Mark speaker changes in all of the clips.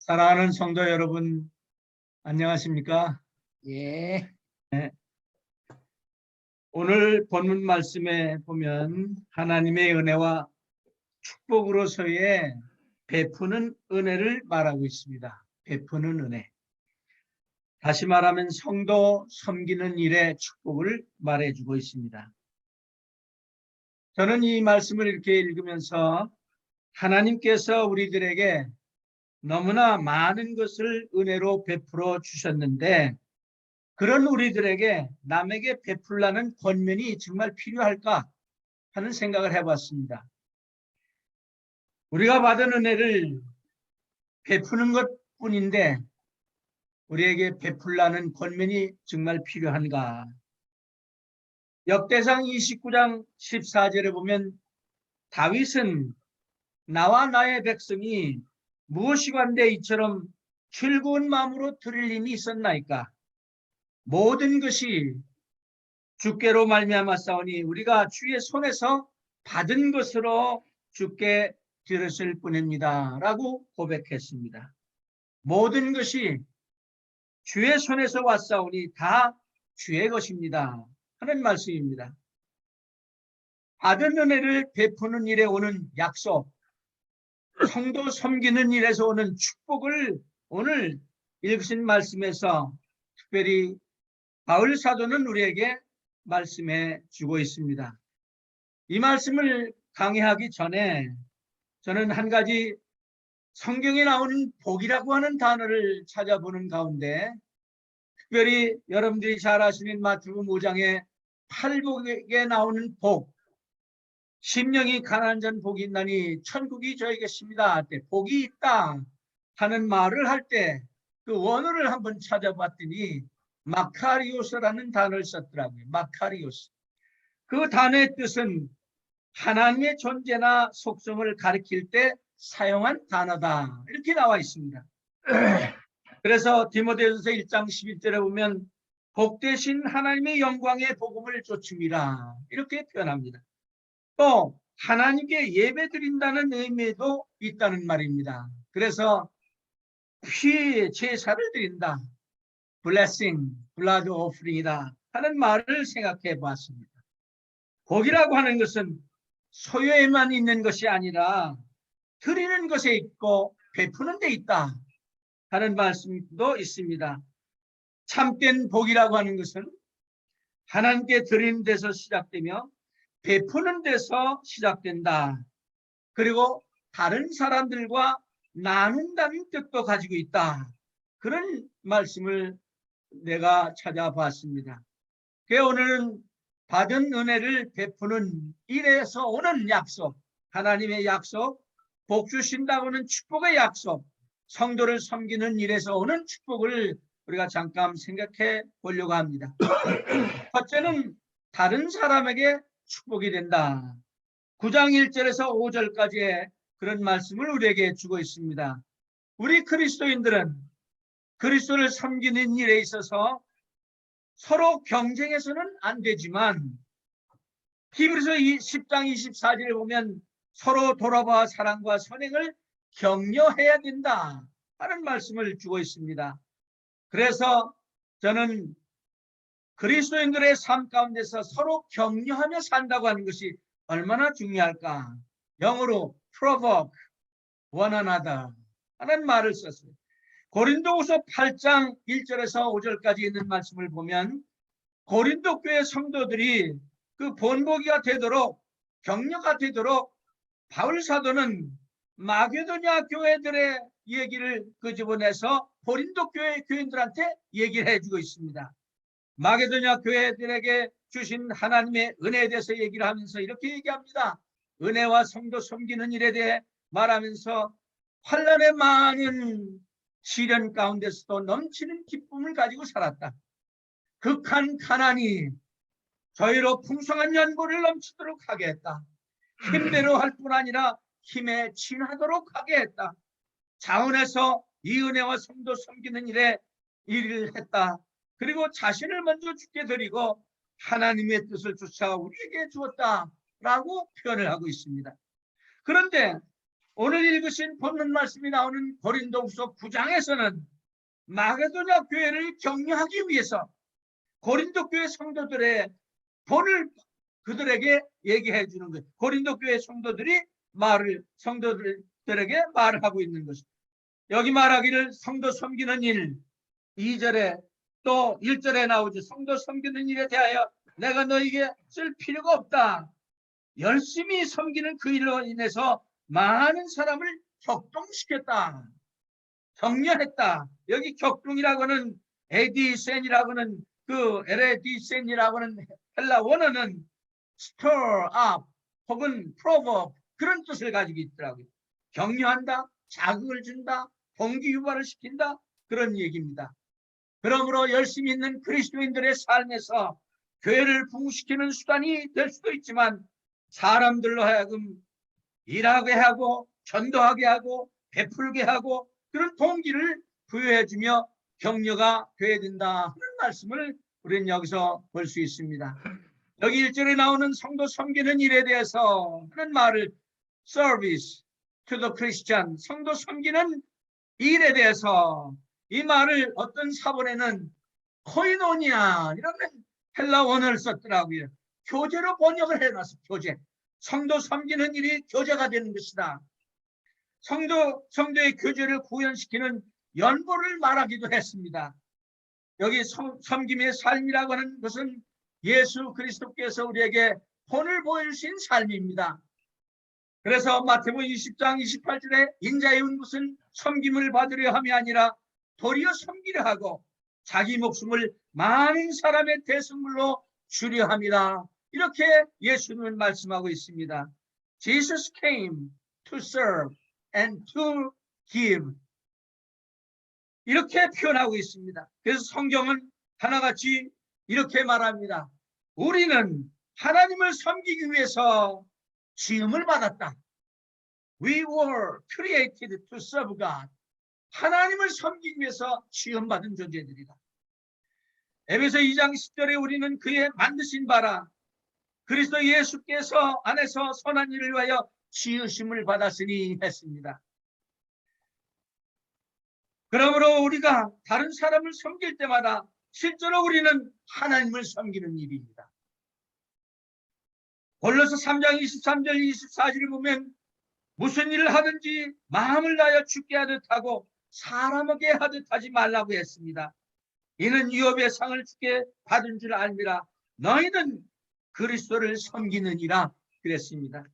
Speaker 1: 사랑하는 성도 여러분, 안녕하십니까?
Speaker 2: 예.
Speaker 1: 네. 오늘 본문 말씀에 보면 하나님의 은혜와 축복으로서의 베푸는 은혜를 말하고 있습니다. 베푸는 은혜. 다시 말하면 성도 섬기는 일의 축복을 말해주고 있습니다. 저는 이 말씀을 이렇게 읽으면서 하나님께서 우리들에게 너무나 많은 것을 은혜로 베풀어 주셨는데 그런 우리들에게 남에게 베풀라는 권면이 정말 필요할까 하는 생각을 해봤습니다. 우리가 받은 은혜를 베푸는 것뿐인데 우리에게 베풀라는 권면이 정말 필요한가? 역대상 29장 14절에 보면 다윗은 나와 나의 백성이 무엇이간데 이처럼 즐거운 마음으로 드릴 힘이 있었나이까? 모든 것이 주께로 말미암았사오니 우리가 주의 손에서 받은 것으로 주께 드렸을 뿐입니다. 라고 고백했습니다. 모든 것이 주의 손에서 왔사오니 다 주의 것입니다. 하는 말씀입니다. 받은 은혜를 베푸는 일에 오는 약속, 성도 섬기는 일에서 오는 축복을 오늘 읽으신 말씀에서 특별히 바울 사도는 우리에게 말씀해 주고 있습니다. 이 말씀을 강의하기 전에 저는 한 가지 성경에 나오는 복이라고 하는 단어를 찾아보는 가운데 특별히 여러분들이 잘 아시는 마태복음 5장의 8복에 나오는 복, 심령이 가난한 자는 복이 있나니 천국이 저에게십니다. 복이 있다 하는 말을 할 때 그 원어를 한번 찾아봤더니 마카리오스라는 단어를 썼더라고요. 마카리오스. 그 단어의 뜻은 하나님의 존재나 속성을 가리킬 때 사용한 단어다. 이렇게 나와 있습니다. 그래서 디모데전서 1장 11절에 보면 복되신 하나님의 영광의 복음을 좇음이라 이렇게 표현합니다. 또 하나님께 예배드린다는 의미도 있다는 말입니다. 그래서 피 제사를 드린다. blessing, blood offering이다 하는 말을 생각해 보았습니다. 복이라고 하는 것은 소유에만 있는 것이 아니라 드리는 것에 있고 베푸는 데 있다 하는 말씀도 있습니다. 참된 복이라고 하는 것은 하나님께 드리는 데서 시작되며 베푸는 데서 시작된다. 그리고 다른 사람들과 나눈다는 뜻도 가지고 있다. 그런 말씀을 내가 찾아봤습니다. 그래서 오늘은 받은 은혜를 베푸는 일에서 오는 약속, 하나님의 약속, 복 주신다고는 축복의 약속, 성도를 섬기는 일에서 오는 축복을 우리가 잠깐 생각해 보려고 합니다. 첫째는 다른 사람에게 축복이 된다. 9장 1절에서 5절까지의 그런 말씀을 우리에게 주고 있습니다. 우리 그리스도인들은 그리스도를 섬기는 일에 있어서 서로 경쟁해서는 안 되지만 히브리서 10장 24절에 보면 서로 돌아봐 사랑과 선행을 격려해야 된다 하는 말씀을 주고 있습니다. 그래서 저는 그리스도인들의 삶 가운데서 서로 격려하며 산다고 하는 것이 얼마나 중요할까. 영어로 provoke one another 하는 말을 썼어요. 고린도후서 8장 1절에서 5절까지 있는 말씀을 보면 고린도 교회 성도들이 그 본보기가 되도록 격려가 되도록 바울 사도는 마게도냐 교회들의 얘기를 끄집어내서 고린도 교회 교인들한테 얘기를 해주고 있습니다. 마게도냐 교회들에게 주신 하나님의 은혜에 대해서 얘기를 하면서 이렇게 얘기합니다. 은혜와 성도 섬기는 일에 대해 말하면서 환난의 많은 시련 가운데서도 넘치는 기쁨을 가지고 살았다. 극한 가난이 저희로 풍성한 연고를 넘치도록 하게 했다. 힘대로 할 뿐 아니라 힘에 진하도록 하게 했다. 자원해서 이 은혜와 성도 섬기는 일에 일을 했다. 그리고 자신을 먼저 주께 드리고 하나님의 뜻을 쫓아 우리에게 주었다라고 표현을 하고 있습니다. 그런데 오늘 읽으신 본문 말씀이 나오는 고린도후서 9장에서는 마게도냐 교회를 격려하기 위해서 고린도 교회 성도들의 본을 그들에게 얘기해 주는 거예요. 고린도 교회 성도들이 성도들에게 말을 하고 있는 것입니다. 여기 말하기를 성도 섬기는 일, 2절에 또 1절에 나오죠. 성도 섬기는 일에 대하여 내가 너에게 쓸 필요가 없다. 열심히 섬기는 그 일로 인해서 많은 사람을 격동시켰다. 격려했다. 여기 격동이라고는 에디센이라고는 그 에레디센이라고는 헬라 원어는 stir up 혹은 provoke 그런 뜻을 가지고 있더라고요. 격려한다, 자극을 준다, 동기 유발을 시킨다 그런 얘기입니다. 그러므로 열심히 있는 그리스도인들의 삶에서 교회를 부흥시키는 수단이 될 수도 있지만 사람들로 하여금 일하게 하고 전도하게 하고 베풀게 하고 그런 동기를 부여해주며 격려가 돼야 된다 하는 말씀을 우리는 여기서 볼 수 있습니다. 여기 1절에 나오는 성도 섬기는 일에 대해서 하는 말을 service to the Christian, 성도 섬기는 일에 대해서 이 말을 어떤 사본에는 코이노니아 이런 헬라 원어를 썼더라고요. 교제로 번역을 해놨어. 교제. 성도 섬기는 일이 교제가 되는 것이다. 성도의 교제를 구현시키는 연보를 말하기도 했습니다. 여기 섬김의 삶이라고 하는 것은 예수 그리스도께서 우리에게 본을 보여주신 삶입니다. 그래서 마태복음 20장 28절에 인자의 은것은 섬김을 받으려 함이 아니라 도리어 섬기려 하고 자기 목숨을 많은 사람의 대승물로 주려 함이라. 이렇게 예수님은 말씀하고 있습니다. Jesus came to serve and to give. 이렇게 표현하고 있습니다. 그래서 성경은 하나같이 이렇게 말합니다. 우리는 하나님을 섬기기 위해서 지음을 받았다. We were created to serve God. 하나님을 섬기기 위해서 지음받은 존재들이다. 에베소 2장 10절에 우리는 그의 만드신 바라 그리스도 예수께서 안에서 선한 일을 위하여 지으심을 받았으니 했습니다. 그러므로 우리가 다른 사람을 섬길 때마다 실제로 우리는 하나님을 섬기는 일입니다. 골로새 3장 23절 24절을 보면 무슨 일을 하든지 마음을 다하여 주께 하듯 하고 사람에게 하듯 하지 말라고 했습니다. 이는 유업의 상을 주께 받은 줄 알미라. 너희는 그리스도를 섬기느니라 그랬습니다.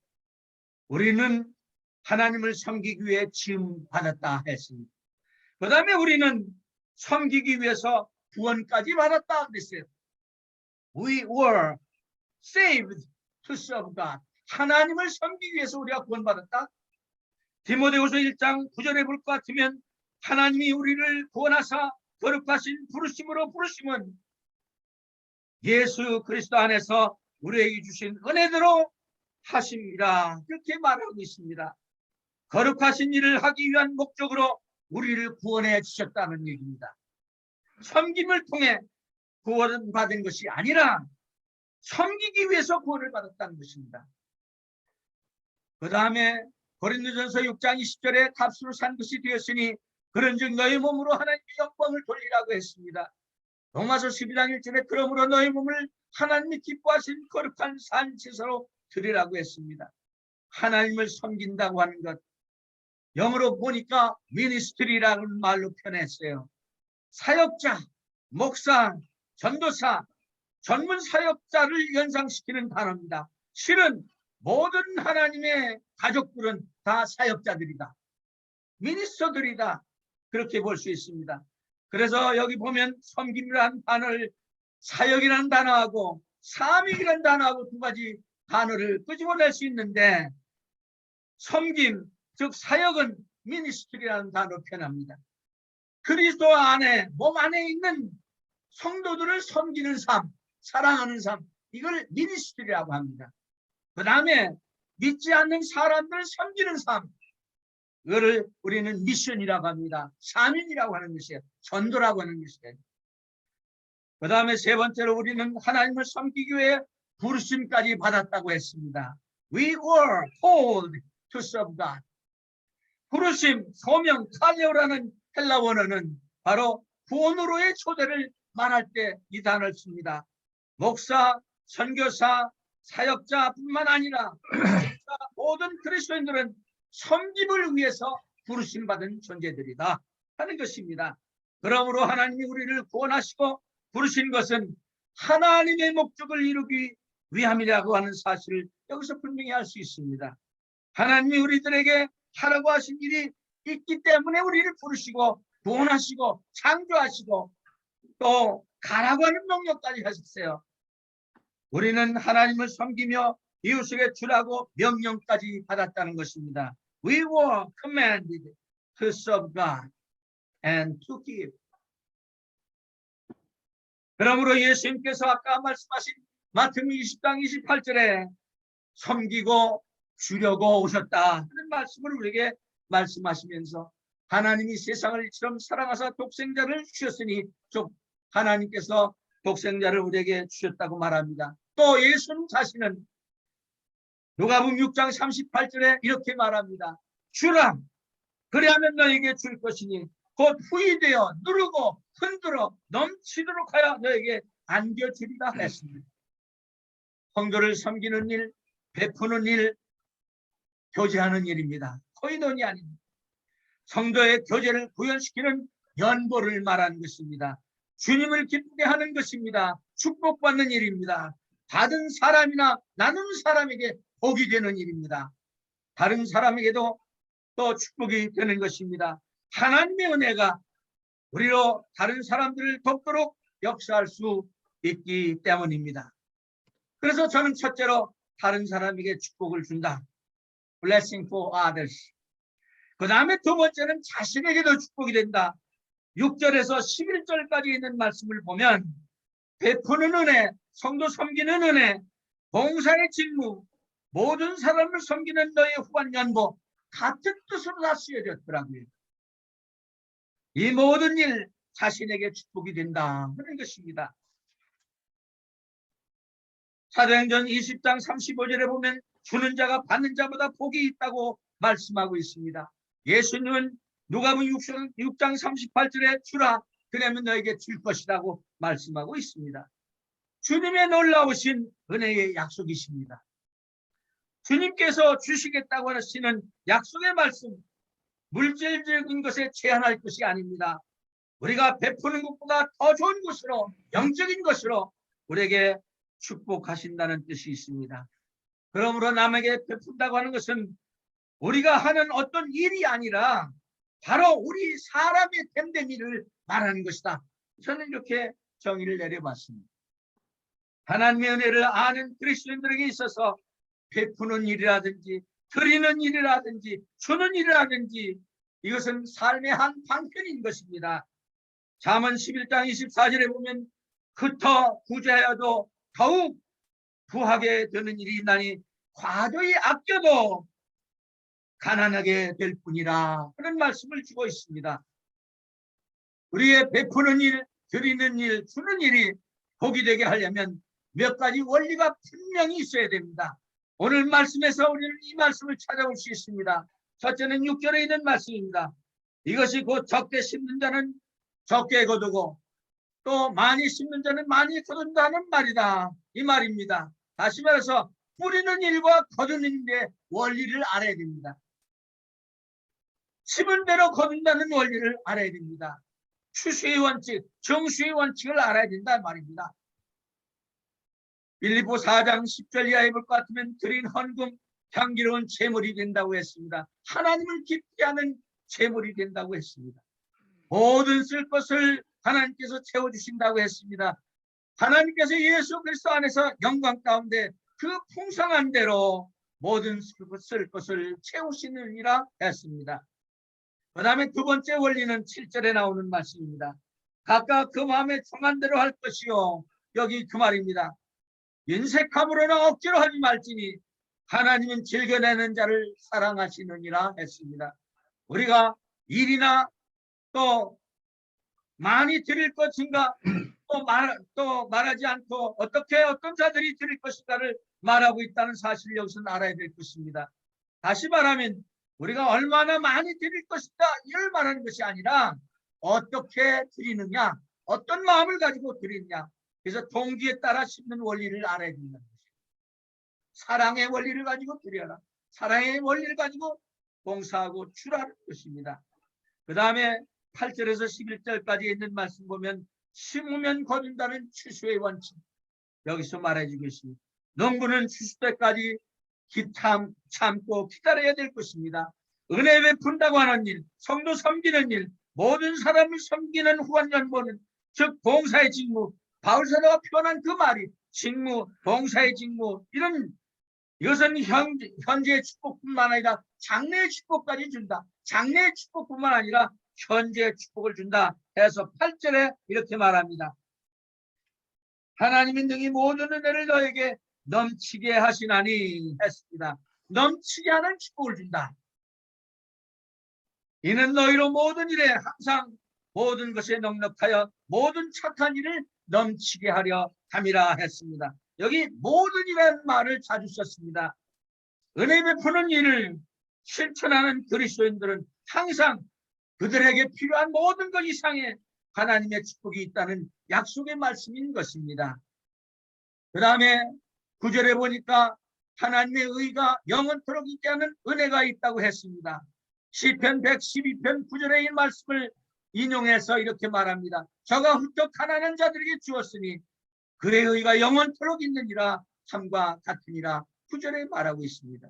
Speaker 1: 우리는 하나님을 섬기기 위해 지음 받았다 했습니다. 그 다음에 우리는 섬기기 위해서 구원까지 받았다 그랬어요. We were saved to serve God. 하나님을 섬기기 위해서 우리가 구원받았다. 디모데후서 1장 9절에 볼 것 같으면 하나님이 우리를 구원하사 거룩하신 부르심으로 부르심은 예수 그리스도 안에서 우리에게 주신 은혜대로 하심이라. 그렇게 말하고 있습니다. 거룩하신 일을 하기 위한 목적으로 우리를 구원해 주셨다는 얘기입니다. 섬김을 통해 구원받은 것이 아니라 섬기기 위해서 구원을 받았다는 것입니다. 그 다음에 고린도전서 6장 20절에 값으로 산 것이 되었으니 그런즉 너희 몸으로 하나님의 영광을 돌리라고 했습니다. 로마서 12장 1절에 그러므로 너희 몸을 하나님이 기뻐하신 거룩한 산제사로 드리라고 했습니다. 하나님을 섬긴다고 하는 것, 영어로 보니까 미니스트리라는 말로 표현했어요. 사역자, 목사, 전도사, 전문 사역자를 연상시키는 단어입니다. 실은 모든 하나님의 가족들은 다 사역자들이다. 미니스터들이다. 그렇게 볼 수 있습니다. 그래서 여기 보면 섬김이라는 단어를 사역이라는 단어하고 사명이라는 단어하고 두 가지 단어를 끄집어낼 수 있는데 섬김, 즉 사역은 미니스트리라는 단어로 표현합니다. 그리스도 안에, 몸 안에 있는 성도들을 섬기는 삶, 사랑하는 삶, 이걸 미니스트리라고 합니다. 그 다음에 믿지 않는 사람들을 섬기는 삶, 이거를 우리는 미션이라고 합니다. 사명이라고 하는 것이에요. 전도라고 하는 것이에요. 그 다음에 세 번째로 우리는 하나님을 섬기기 위해 부르심까지 받았다고 했습니다. We were called to serve God. 부르심, 소명, 칼레오라는 헬라 원어는 바로 구원으로의 초대를 말할 때 이 단어를 씁니다. 목사, 선교사, 사역자뿐만 아니라 모든 그리스도인들은 섬김을 위해서 부르심 받은 존재들이다 하는 것입니다. 그러므로 하나님이 우리를 구원하시고 부르신 것은 하나님의 목적을 이루기 위함이라고 하는 사실을 여기서 분명히 알 수 있습니다. 하나님이 우리들에게 하라고 하신 일이 있기 때문에 우리를 부르시고 구원하시고 창조하시고 또 가라고 하는 명령까지 하셨어요. 우리는 하나님을 섬기며 이웃에게 주라고 명령까지 받았다는 것입니다. We were commanded to serve God and to give. 그러므로 예수님께서 아까 말씀하신 마태복음 20장 28절에 섬기고 주려고 오셨다 하는 말씀을 우리에게 말씀하시면서 하나님이 세상을 이처럼 사랑하사 독생자를 주셨으니 즉 하나님께서 독생자를 우리에게 주셨다고 말합니다. 또 예수님 자신은 누가복음 6장 38절에 이렇게 말합니다. 주라 그리하면 너에게 줄 것이니 곧 후이되어 누르고 흔들어 넘치도록 하여 너에게 안겨주리라 했습니다. 성도를 섬기는 일, 베푸는 일, 교제하는 일입니다. 코이노니 아닙니다. 성도의 교제를 구현시키는 연보를 말하는 것입니다. 주님을 기쁘게 하는 것입니다. 축복받는 일입니다. 받은 사람이나 나누는 사람에게 복이 되는 일입니다. 다른 사람에게도 또 축복이 되는 것입니다. 하나님의 은혜가 우리로 다른 사람들을 돕도록 역사할 수 있기 때문입니다. 그래서 저는 첫째로 다른 사람에게 축복을 준다. Blessing for others. 그 다음에 두 번째는 자신에게도 축복이 된다. 6절에서 11절까지 있는 말씀을 보면 베푸는 은혜, 성도 섬기는 은혜, 봉사의 직무, 모든 사람을 섬기는 너의 후한 연보 같은 뜻으로 다 쓰여졌더라고요. 이 모든 일 자신에게 축복이 된다 그런 것입니다. 사도행전 20장 35절에 보면 주는 자가 받는 자보다 복이 있다고 말씀하고 있습니다. 예수님은 누가복음 6장 38절에 주라 그러면 너에게 줄 것이라고 말씀하고 있습니다. 주님의 놀라우신 은혜의 약속이십니다. 주님께서 주시겠다고 하시는 약속의 말씀, 물질적인 것에 제한할 것이 아닙니다. 우리가 베푸는 것보다 더 좋은 것으로, 영적인 것으로 우리에게 축복하신다는 뜻이 있습니다. 그러므로 남에게 베푼다고 하는 것은 우리가 하는 어떤 일이 아니라 바로 우리 사람의 됨된 일을 말하는 것이다. 저는 이렇게 정의를 내려봤습니다. 하나님의 은혜를 아는 그리스도인들에게 있어서 베푸는 일이라든지 드리는 일이라든지 주는 일이라든지 이것은 삶의 한 방편인 것입니다. 잠언 11장 24절에 보면 흩어 부자여도 더욱 부하게 되는 일이 있나니 과도히 아껴도 가난하게 될 뿐이라 그런 말씀을 주고 있습니다. 우리의 베푸는 일, 드리는 일, 주는 일이 복이 되게 하려면 몇 가지 원리가 분명히 있어야 됩니다. 오늘 말씀에서 우리는 이 말씀을 찾아볼 수 있습니다. 첫째는 6절에 있는 말씀입니다. 이것이 곧 적게 심는 자는 적게 거두고 또 많이 심는 자는 많이 거둔다는 말이다. 이 말입니다. 다시 말해서 뿌리는 일과 거두는 일의 원리를 알아야 됩니다. 심은 대로 거둔다는 원리를 알아야 됩니다. 추수의 원칙, 정수의 원칙을 알아야 된다는 말입니다. 빌립보 4장 10절 이하에 볼 것 같으면 드린 헌금, 향기로운 제물이 된다고 했습니다. 하나님을 기쁘게 하는 제물이 된다고 했습니다. 모든 쓸 것을 하나님께서 채워주신다고 했습니다. 하나님께서 예수 그리스도 안에서 영광 가운데 그 풍성한 대로 모든 쓸 것을 채우시느니라 했습니다. 그 다음에 두 번째 원리는 7절에 나오는 말씀입니다. 각각 그 마음에 정한 대로 할 것이요. 여기 그 말입니다. 인색함으로나 억지로 하지 말지니 하나님은 즐겨내는 자를 사랑하시느니라 했습니다. 우리가 일이나 또 많이 드릴 것인가 또 말하지 않고 어떻게 어떤 자들이 드릴 것인가를 말하고 있다는 사실을 여기서 알아야 될 것입니다. 다시 말하면 우리가 얼마나 많이 드릴 것이다 이를 말하는 것이 아니라 어떻게 드리느냐, 어떤 마음을 가지고 드리느냐. 그래서 동기에 따라 심는 원리를 알아야 된다는 것입니다. 사랑의 원리를 가지고 드려라. 사랑의 원리를 가지고 봉사하고 주라는 것입니다. 그 다음에 8절에서 11절까지 있는 말씀 보면 심으면 거둔다는 추수의 원칙. 여기서 말해주고 있습니다. 농부는 추수 때까지 참고 기다려야 될 것입니다. 은혜 베푼다고 하는 일, 성도 섬기는 일, 모든 사람을 섬기는 후원연보는 즉 봉사의 직무, 바울사도가 표현한 그 말이 직무, 봉사의 직무 이것은 현재의 축복뿐만 아니라 장래의 축복까지 준다. 장래의 축복뿐만 아니라 현재의 축복을 준다 해서 8절에 이렇게 말합니다. 하나님이 능히 모든 은혜를 너에게 넘치게 하시나니 했습니다. 넘치게 하는 축복을 준다. 이는 너희로 모든 일에 항상 모든 것에 넉넉하여 모든 착한 일을 넘치게 하려 함이라 했습니다. 여기 모든 이라는 말을 자주 썼습니다. 은혜 베푸는 일을 실천하는 그리스도인들은 항상 그들에게 필요한 모든 것 이상의 하나님의 축복이 있다는 약속의 말씀인 것입니다. 그 다음에 9절에 보니까 하나님의 의가 영원토록 있게 하는 은혜가 있다고 했습니다. 시편 112편 9절의 이 말씀을 인용해서 이렇게 말합니다. 저가 훌쩍 가난한 자들에게 주었으니 그의 의가 영원토록 있느니라 함과 같으니라 9절에 말하고 있습니다.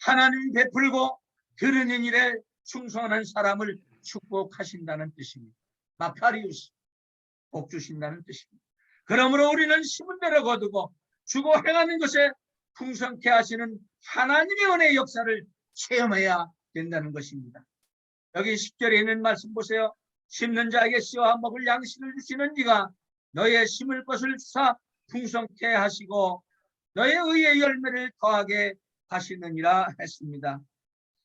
Speaker 1: 하나님 베풀고 들으는 일에 충성하는 사람을 축복하신다는 뜻입니다. 마카리우스, 복 주신다는 뜻입니다. 그러므로 우리는 심은 대로 거두고 주고 행하는 것에 풍성케 하시는 하나님의 은혜의 역사를 체험해야 된다는 것입니다. 여기 10절에 있는 말씀 보세요. 심는 자에게 씨와 먹을 양식을 주시는 이가 너의 심을 것을 주사 풍성케 하시고 너의 의의 열매를 더하게 하시느니라 했습니다.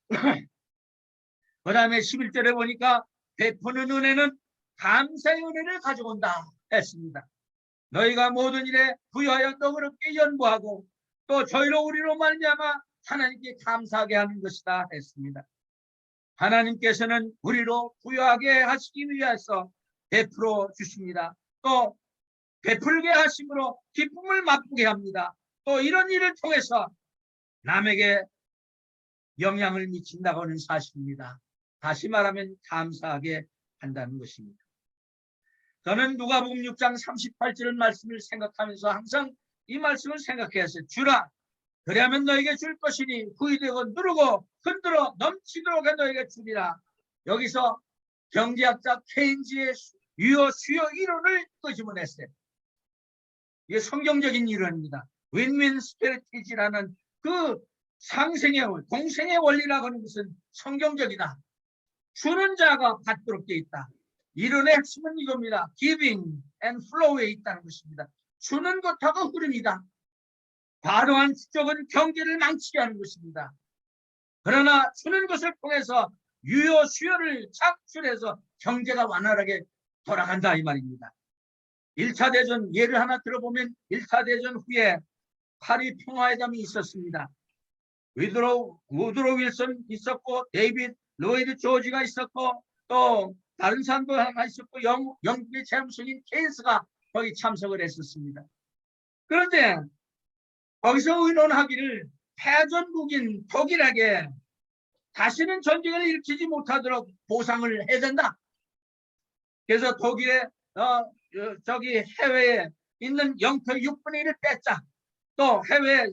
Speaker 1: 그 다음에 11절에 보니까 베푸는 은혜는 감사의 은혜를 가져온다 했습니다. 너희가 모든 일에 부여하여 너그럽게 연구하고 또 저희로 우리로 말미암아 하나님께 감사하게 하는 것이다 했습니다. 하나님께서는 우리로 부여하게 하시기 위해서 베풀어 주십니다. 또 베풀게 하심으로 기쁨을 맛보게 합니다. 또 이런 일을 통해서 남에게 영향을 미친다고 하는 사실입니다. 다시 말하면 감사하게 한다는 것입니다. 저는 누가복음 6장 38절 말씀을 생각하면서 항상 이 말씀을 생각해서 주라 그리하면 너에게 줄 것이니 구이 되고 누르고 흔들어 넘치도록 너에게 주리라. 여기서 경제학자 케인즈의 유효 수요 이론을 끄집어냈어요. 이게 성경적인 이론입니다. 윈윈 스트래티지라는 그 상생의 공생의 원리라고 하는 것은 성경적이다. 주는 자가 받도록 되어 있다. 이론의 핵심은 이겁니다. Giving and flow에 있다는 것입니다. 주는 것하고 흐름이다. 과도한 축적은 경제를 망치게 하는 것입니다. 그러나 주는 것을 통해서 유효 수요를 창출해서 경제가 완활하게 돌아간다 이 말입니다. 1차 대전 예를 하나 들어보면 1차 대전 후에 파리 평화회담이 있었습니다. 우드로 윌슨 있었고 데이빗 로이드 조지가 있었고 또 다른 사람도 하나 있었고 영국의 재무성인 케인스가 거기 참석을 했었습니다. 그런데 거기서 의논하기를 패전국인 독일에게 다시는 전쟁을 일으키지 못하도록 보상을 해야 된다. 그래서 독일의 저기 해외에 있는 영토 6분의 1을 뺐자. 또 해외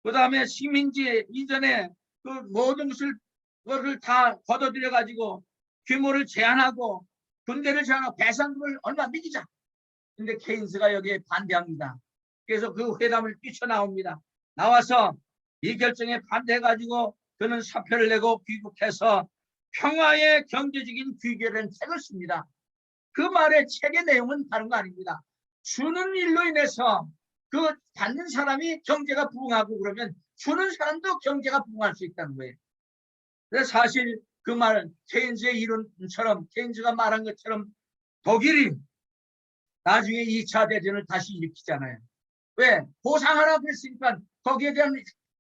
Speaker 1: 그 다음에 식민지 이전에 그 모든 것을 다 걷어들여 가지고 규모를 제한하고 군대를 제한하고 배상금을 얼마 매기자. 근데 케인스가 여기에 반대합니다. 그래서 그 회담을 뛰쳐나옵니다. 나와서 이 결정에 반대해 가지고 그는 사표를 내고 귀국해서 평화의 경제적인 귀결이라는 책을 씁니다. 그 말의 책의 내용은 다른 거 아닙니다. 주는 일로 인해서 그 받는 사람이 경제가 부흥하고 그러면 주는 사람도 경제가 부흥할 수 있다는 거예요. 그래서 사실 그 말은 케인즈의 이론처럼 케인즈가 말한 것처럼 독일이 나중에 2차 대전을 다시 일으키잖아요. 왜? 보상하라고 했으니까 거기에 대한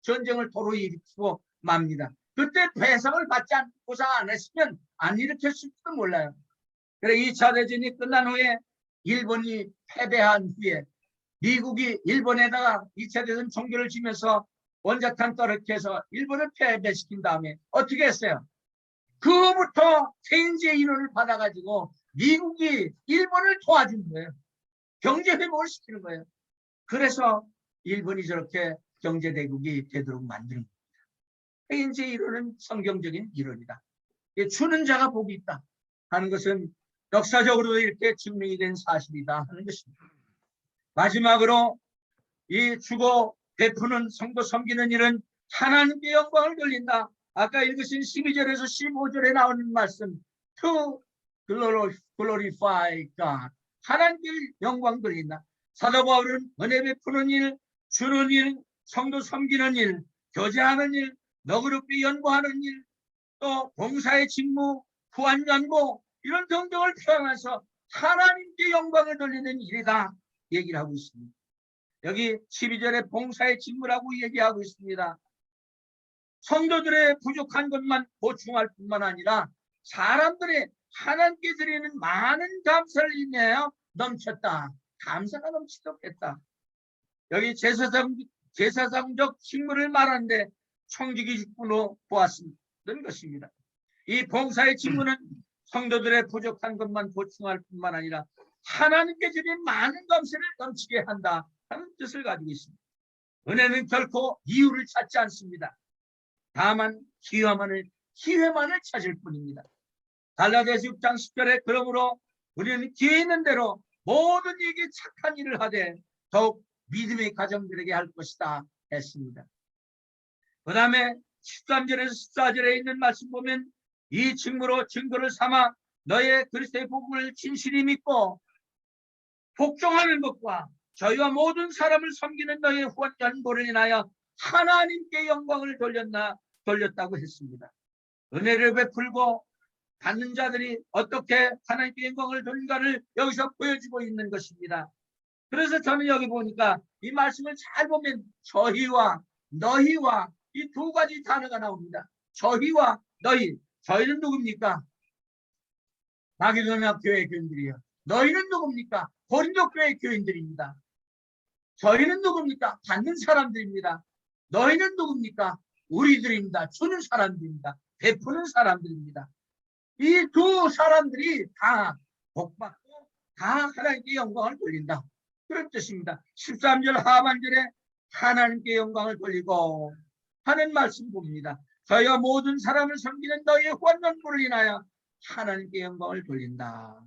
Speaker 1: 전쟁을 도로 일으키고 맙니다. 그때 배상을 받지 않고 보상 안 했으면 안 일으켰을지도 몰라요. 그래 2차 대전이 끝난 후에 일본이 패배한 후에 미국이 일본에다가 2차 대전 총기를 쥐면서 원자탄 떨어뜨려서 일본을 패배시킨 다음에 어떻게 했어요? 그부터 세인지의 인원을 받아가지고 미국이 일본을 도와준 거예요. 경제 회복을 시키는 거예요. 그래서 일본이 저렇게 경제대국이 되도록 만드는 겁니다. 세인지의 이론은 성경적인 이론이다. 주는 자가 복이 있다 하는 것은 역사적으로도 이렇게 증명이 된 사실이다 하는 것입니다. 마지막으로 이 주고 베푸는 성도 섬기는 일은 하나님께 영광을 돌린다. 아까 읽으신 12절에서 15절에 나오는 말씀 To glorify God. 하나님께 영광 돌린다. 사도 바울은 은혜 베푸는 일, 주는 일, 성도 섬기는 일, 교제하는 일, 너그럽게 연구하는 일, 또 봉사의 직무, 후한 연구 이런 등등을 표현해서 하나님께 영광을 돌리는 일이다 얘기를 하고 있습니다. 여기 12절에 봉사의 직무라고 얘기하고 있습니다. 성도들의 부족한 것만 보충할 뿐만 아니라 사람들의 하나님께 드리는 많은 감사를 인하여 넘쳤다. 감사가 넘치도록 했다. 여기 제사상적 직무를 말하는데 청지기 직분으로 보았던 것입니다. 이 봉사의 직무는 성도들의 부족한 것만 보충할 뿐만 아니라 하나님께 드린 많은 감사를 넘치게 한다 하는 뜻을 가지고 있습니다. 은혜는 결코 이유를 찾지 않습니다. 다만 기회만을 찾을 뿐입니다. 갈라디아서 6장 10절에 그러므로 우리는 기회 있는 대로 모든 이에게 착한 일을 하되 더욱 믿음의 가정들에게 할 것이다 했습니다. 그 다음에 13절에서 14절에 있는 말씀 보면 이 직무로 증거를 삼아 너의 그리스도의 복음을 진실히 믿고 복종하는 것과 저희와 모든 사람을 섬기는 너의 후원 연보를 인하여 하나님께 영광을 돌렸다고 했습니다. 은혜를 베풀고 받는 자들이 어떻게 하나님께 영광을 돌린가를 여기서 보여주고 있는 것입니다. 그래서 저는 여기 보니까 이 말씀을 잘 보면 저희와 너희와 이 두 가지 단어가 나옵니다. 저희와 너희. 저희는 누굽니까? 마게도냐 교회 교인들이요. 너희는 누굽니까? 고린도 교회 교인들입니다. 저희는 누굽니까? 받는 사람들입니다. 너희는 누굽니까? 우리들입니다. 주는 사람들입니다. 베푸는 사람들입니다. 이 두 사람들이 다 복받고 다 하나님께 영광을 돌린다. 그런 뜻입니다. 13절 하반절에 하나님께 영광을 돌리고 하는 말씀 봅니다. 저희와 모든 사람을 섬기는 너희의 후원연보를 인하여 하나님께 영광을 돌린다.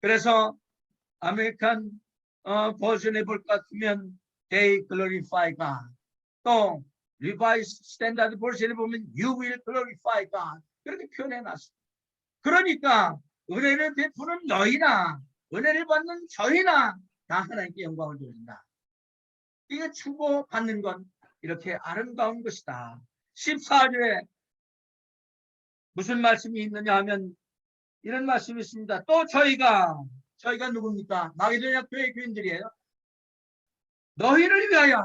Speaker 1: 그래서 아메리칸 버전에 볼 것 같으면 They glorify God. 또 Revised Standard 버전에 보면 You will glorify God. 그렇게 표현해놨습니다. 그러니까 은혜를 베푸는 너희나 은혜를 받는 저희나 다 하나님께 영광을 돌린다. 이게 추구받는 건 이렇게 아름다운 것이다. 14절에 무슨 말씀이 있느냐 하면 이런 말씀이 있습니다. 또 저희가 누굽니까? 마게도냐 교회 교인들이에요. 너희를 위하여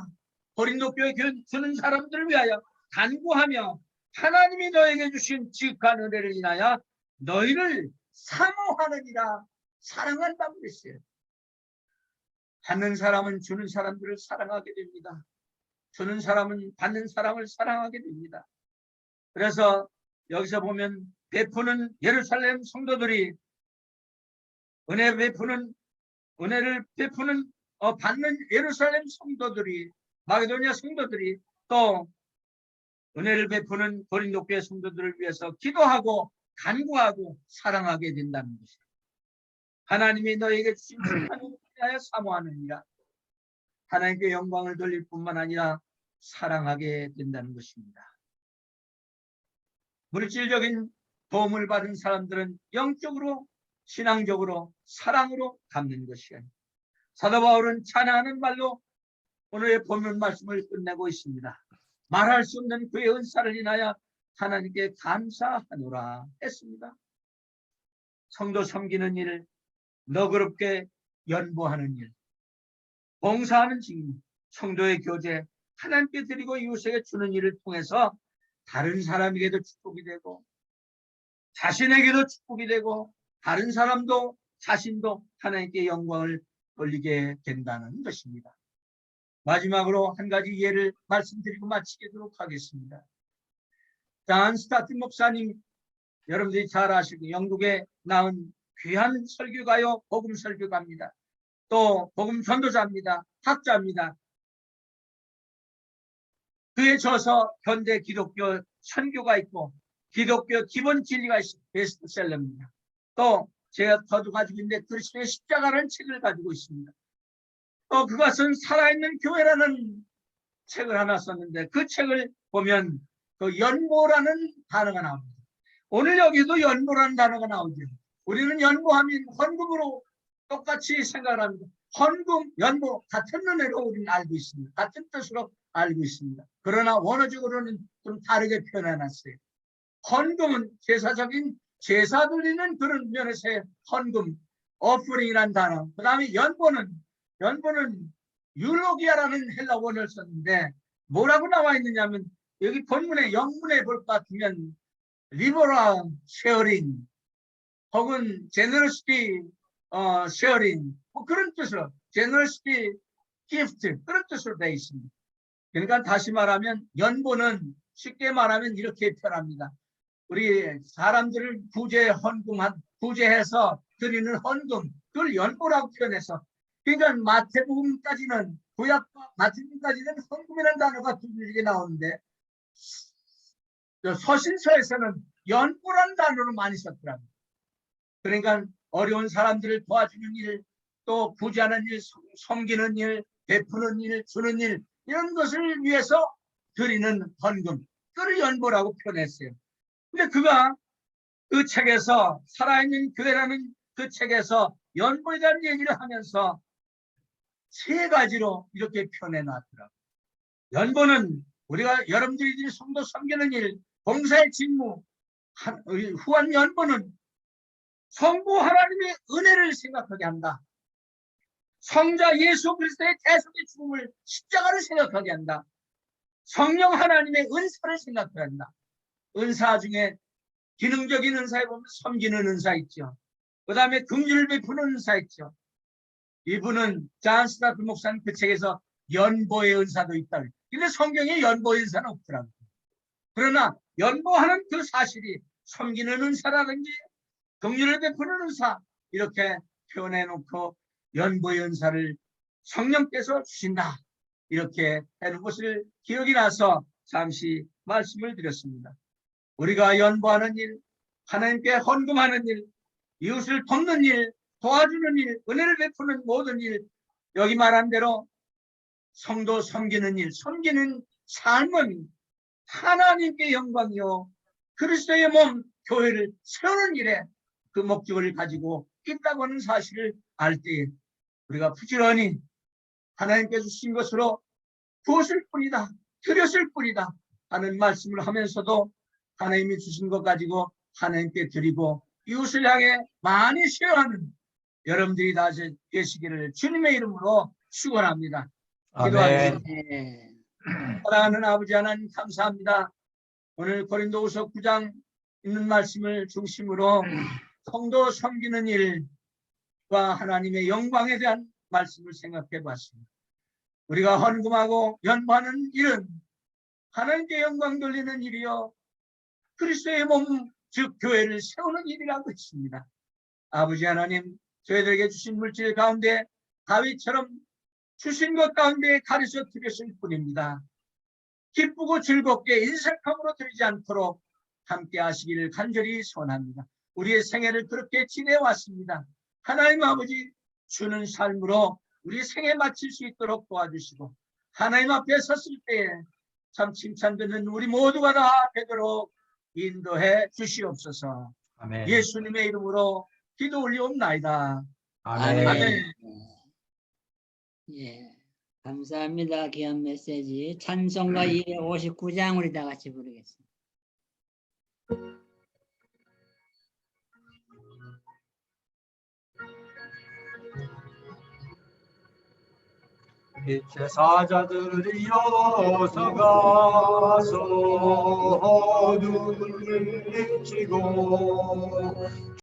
Speaker 1: 고린도 교회 주는 사람들을 위하여 간구하며 하나님이 너에게 주신 지극한 은혜를 인하여 너희를 사모하느니라. 사랑한다고 그랬어요. 받는 사람은 주는 사람들을 사랑하게 됩니다. 주는 사람은 받는 사람을 사랑하게 됩니다. 그래서 여기서 보면 베푸는 예루살렘 성도들이 은혜를 베푸는 받는 예루살렘 성도들이 마게도냐 성도들이 또 은혜를 베푸는 고린도 교회 성도들을 위해서 기도하고 간구하고 사랑하게 된다는 것입니다. 하나님이 너에게 주신 하나님을 위하여 사모하느니라. 하나님께 영광을 돌릴 뿐만 아니라 사랑하게 된다는 것입니다. 물질적인 도움을 받은 사람들은 영적으로 신앙적으로 사랑으로 갚는 것이에요. 사도 바울은 찬양하는 말로 오늘의 본문 말씀을 끝내고 있습니다. 말할 수 없는 그의 은사를 인하여 하나님께 감사하노라 했습니다. 성도 섬기는 일, 너그럽게 연보하는 일, 봉사하는 직무, 성도의 교제, 하나님께 드리고 이웃에게 주는 일을 통해서 다른 사람에게도 축복이 되고 자신에게도 축복이 되고 다른 사람도 자신도 하나님께 영광을 돌리게 된다는 것입니다. 마지막으로 한 가지 예를 말씀드리고 마치도록 하겠습니다. 존 스타트 목사님, 여러분들이 잘 아시고 영국에 나온 귀한 설교가요, 복음 설교가입니다. 또 복음 전도자입니다. 학자입니다. 그에 져서 현대 기독교 선교가 있고 기독교 기본 진리가 있습니다. 베스트셀러입니다. 또 제가 저도 가지고 있는데 그리스도의 십자가라는 책을 가지고 있습니다. 또 그것은 살아있는 교회라는 책을 하나 썼는데 그 책을 보면 그 연보라는 단어가 나옵니다. 오늘 여기도 연보라는 단어가 나오죠. 우리는 연보하면 헌금으로 똑같이 생각을 합니다. 헌금, 연보 같은 은혜로 우리는 알고 있습니다. 같은 뜻으로 알고 있습니다. 그러나 원어적으로는 좀 다르게 표현해놨어요. 헌금은 제사적인 제사 드리는 그런 면에서의 헌금, 어프링이라는 단어. 그 다음에 연보는 율로기아라는 헬라 원어를 썼는데 뭐라고 나와 있느냐면 여기 본문에 영문에 볼 것 같으면 리버럴 쉐어링 혹은 제너러시티 쉐어링 뭐 그런 뜻으로 제너러시티 기프트 그런 뜻으로 되어 있습니다. 그러니까 다시 말하면 연보는 쉽게 말하면 이렇게 표현합니다. 우리 사람들을 구제해서 드리는 헌금 그걸 연보라고 표현해서 그러니까 마태복음까지는 구약과 마태복음까지는 헌금이라는 단어가 두 줄이 나오는데 서신서에서는 연보라는 단어를 많이 썼더라고요. 그러니까 어려운 사람들을 도와주는 일, 또 구제하는 일, 섬기는 일, 베푸는 일, 주는 일 이런 것을 위해서 드리는 헌금, 그걸 연보라고 표현했어요. 근데 그가 그 책에서 살아있는 교회라는 그 책에서 연보에 대한 얘기를 하면서 세 가지로 이렇게 표현해 놨더라고요. 연보는 우리가 여러분들이 성도 섬기는 일, 봉사의 직무, 후한 연보는 성부 하나님의 은혜를 생각하게 한다. 성자 예수 그리스도의 대속의 죽음을 십자가를 생각하게 한다. 성령 하나님의 은사를 생각하게 한다. 은사 중에 기능적인 은사에 보면 섬기는 은사 있죠. 그 다음에 긍휼을 베푸는 은사 있죠. 이분은 존 스타트 목사님 그 책에서 연보의 은사도 있다. 근데 성경에 연보의 은사는 없더라고요. 그러나 연보하는 그 사실이 섬기는 은사라든지 긍휼을 베푸는 은사 이렇게 표현해놓고 연보의 은사를 성령께서 주신다. 이렇게 하는 것을 기억이 나서 잠시 말씀을 드렸습니다. 우리가 연보하는 일, 하나님께 헌금하는 일, 이웃을 돕는 일, 도와주는 일, 은혜를 베푸는 모든 일, 여기 말한 대로 성도 섬기는 일, 섬기는 삶은 하나님께 영광이요 그리스도의 몸 교회를 세우는 일에 그 목적을 가지고 있다고 하는 사실을 알 때에 우리가 부지런히 하나님께 주신 것으로 부었을 뿐이다, 드렸을 뿐이다 하는 말씀을 하면서도 하나님이 주신 것 가지고 하나님께 드리고 이웃을 향해 많이 쉐어하는 여러분들이 다 되시기를 주님의 이름으로 축원합니다. 기도하겠습니다. 사랑하는 아버지 하나님 감사합니다. 오늘 고린도후서 9장 있는 말씀을 중심으로 성도 섬기는 일과 하나님의 영광에 대한 말씀을 생각해 봤습니다. 우리가 헌금하고 연보하는 일은 하나님께 영광 돌리는 일이요 그리스도의 몸, 즉 교회를 세우는 일이라고 했습니다. 아버지 하나님, 저희들에게 주신 물질 가운데 다윗처럼 주신 것 가운데 가르쳐 드렸을 뿐입니다. 기쁘고 즐겁게 인색함으로 드리지 않도록 함께 하시기를 간절히 소원합니다. 우리의 생애를 그렇게 지내왔습니다. 하나님 아버지 주는 삶으로 우리 생애 마칠 수 있도록 도와주시고 하나님 앞에 섰을 때에 참 칭찬 듣는 우리 모두가 다 되도록 인도해 주시옵소서. 아멘. 예수님의 이름으로 기도 올리옵나이다.
Speaker 2: 아멘.
Speaker 1: 아멘.
Speaker 2: 예, 감사합니다. 귀한 메시지. 찬송가 259장 우리 다 같이 부르겠습니다.
Speaker 3: 빛의 사자들이 어서 가서 어둠을 비치고